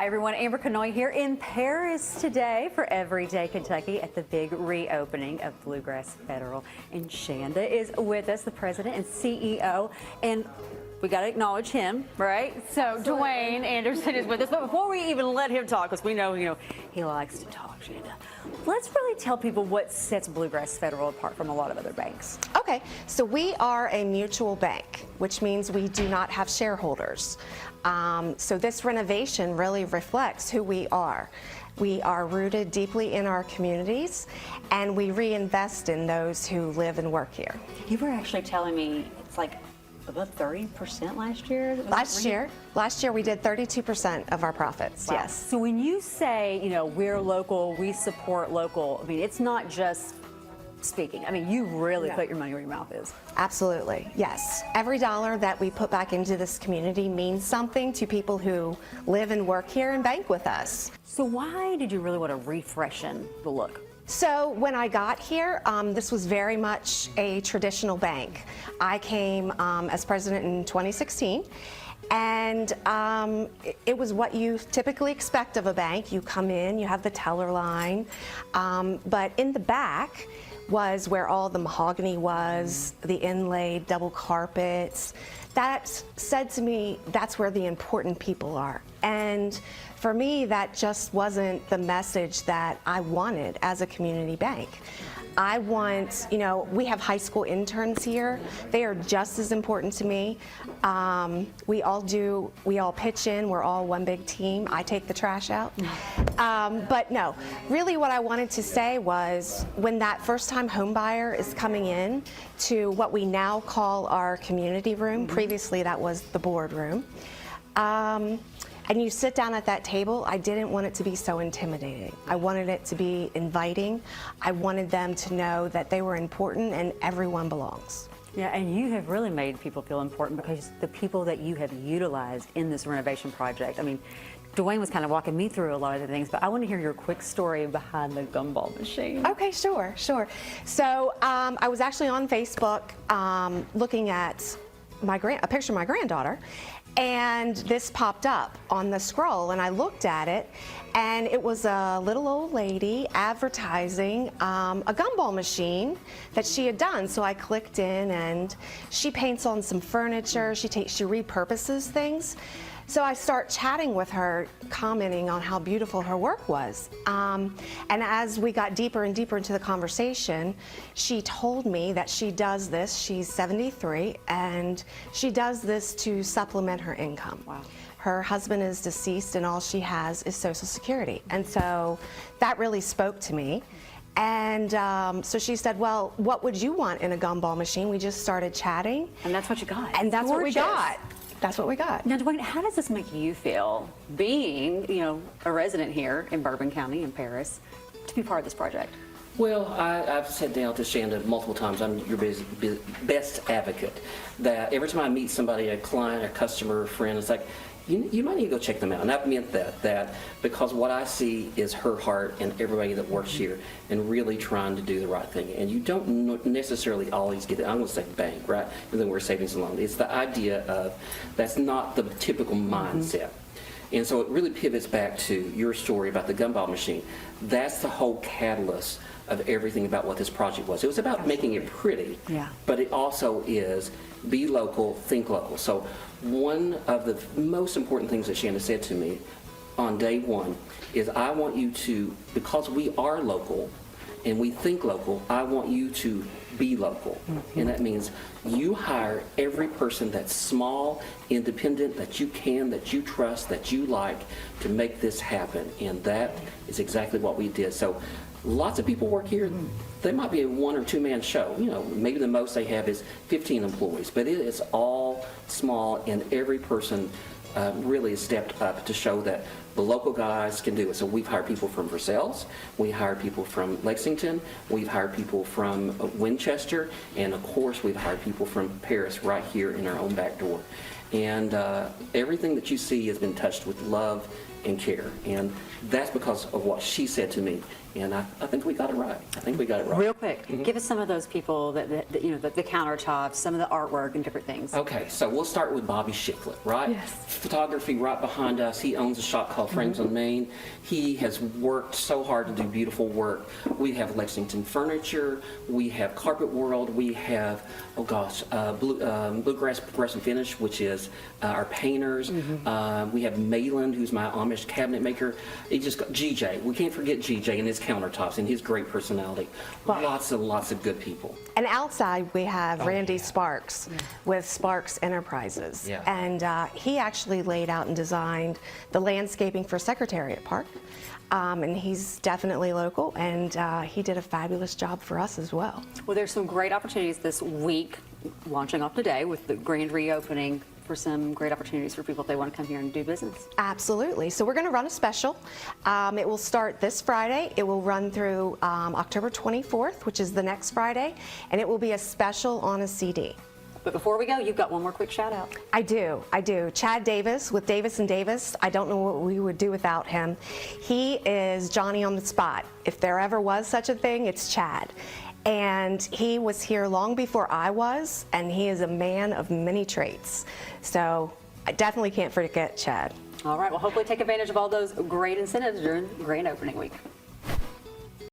Hi everyone, Amber Canoy here in Paris today for Everyday Kentucky at the big reopening of Bluegrass Federal. And Shanda is with us, the president and CEO, and we got to acknowledge him, right? So Dwayne Anderson is with us, but before we even let him talk, because we know, he likes to talk, Shanda, let's really tell people what sets Bluegrass Federal apart from a lot of other banks. Okay, so we are a mutual bank, which means we do not have shareholders. So this renovation really reflects who we are. We are rooted deeply in our communities, and we reinvest in those who live and work here. You were actually telling me it's like about 30% last year? Last year we did 32% of our profits, wow. Yes. So when you say, we're local, we support local, I mean, it's not just speaking. I mean, you really put your money where your mouth is. Absolutely, yes. Every dollar that we put back into this community means something to people who live and work here and bank with us. So why did you really want to refreshen the look? So when I got here, this was very much a traditional bank. I came as president in 2016. And it was what you typically expect of a bank. You come in, you have the teller line, but in the back was where all the mahogany was, the inlaid double carpets. That said to me, that's where the important people are. And for me, that just wasn't the message that I wanted as a community bank. I want, we have high school interns here. They are just as important to me. We all pitch in. We're all one big team. I take the trash out. But no, really what I wanted to say was when that first-time home buyer is coming in to what we now call our community room, previously that was the board room, and you sit down at that table, I didn't want it to be so intimidating. I wanted it to be inviting. I wanted them to know that they were important and everyone belongs. Yeah, and you have really made people feel important because the people that you have utilized in this renovation project. I mean, Dwayne was kind of walking me through a lot of the things, but I want to hear your quick story behind the gumball machine. Okay, sure. So I was actually on Facebook looking at a picture of my granddaughter, and this popped up on the scroll, and I looked at it, and it was a little old lady advertising a gumball machine that she had done. So I clicked in, and she paints on some furniture. She repurposes things. So I start chatting with her, commenting on how beautiful her work was. And as we got deeper and deeper into the conversation, she told me that she does this, she's 73, and she does this to supplement her income. Wow. Her husband is deceased and all she has is Social Security. And so that really spoke to me. And so she said, well, what would you want in a gumball machine? We just started chatting. And that's what you got. And that's what we got. That's what we got. Now, Dwayne, how does this make you feel, being, a resident here in Bourbon County in Paris, to be part of this project? Well, I've said down to Shanda multiple times, I'm your best advocate, that every time I meet somebody, a client, a customer, a friend, it's like, you might need to go check them out. And I've meant that because what I see is her heart and everybody that works here and really trying to do the right thing. And you don't necessarily always get it. I'm going to say bank, right? And then we're savings and loans. It's the idea of that's not the typical mindset. And so it really pivots back to your story about the gumball machine. That's the whole catalyst of everything about what this project was. It was about making it pretty, but it also is be local, think local. So one of the most important things that Shanda said to me on day one is I want you to, because we are local and we think local, I want you to be local. And that means you hire every person that's small, independent, that you can, that you trust, that you like to make this happen. And that is exactly what we did. So lots of people work here. They might be a 1 or 2 man show. Maybe the most they have is 15 employees, but it is all small, and every person really has stepped up to show that the local guys can do it. So we've hired people from Versailles, we hired people from Lexington, we've hired people from Winchester, and of course we've hired people from Paris right here in our own back door. And everything that you see has been touched with love and care. And that's because of what she said to me. And I think we got it right. I think we got it right. Real quick, give us some of those people that you know, the countertops, some of the artwork and different things. Okay, so we'll start with Bobby Shiflett, right? Yes. Photography right behind us. He owns a shop called Friends on Main. He has worked so hard to do beautiful work. We have Lexington Furniture. We have Carpet World. We have, oh gosh, Bluegrass Progressive Finish, which is our painters. We have Mayland, who's my Amish cabinet maker. It just got GJ. We can't forget GJ and his countertops and his great personality. Lots and lots of good people. And outside we have Randy Sparks with Sparks Enterprises. Yeah. And he actually laid out and designed the landscaping for Secretariat Park. And he's definitely local, and he did a fabulous job for us as well. Well, there's some great opportunities this week, launching off today with the grand reopening, for some great opportunities for people if they want to come here and do business. Absolutely. So we're going to run a special. It will start this Friday. It will run through October 24th, which is the next Friday, and it will be a special on a CD. But before we go, you've got one more quick shout out. I do. Chad Davis with Davis & Davis. I don't know what we would do without him. He is Johnny on the spot. If there ever was such a thing, it's Chad. And he was here long before I was, and he is a man of many traits. So I definitely can't forget Chad. All right, well, hopefully take advantage of all those great incentives during grand opening week.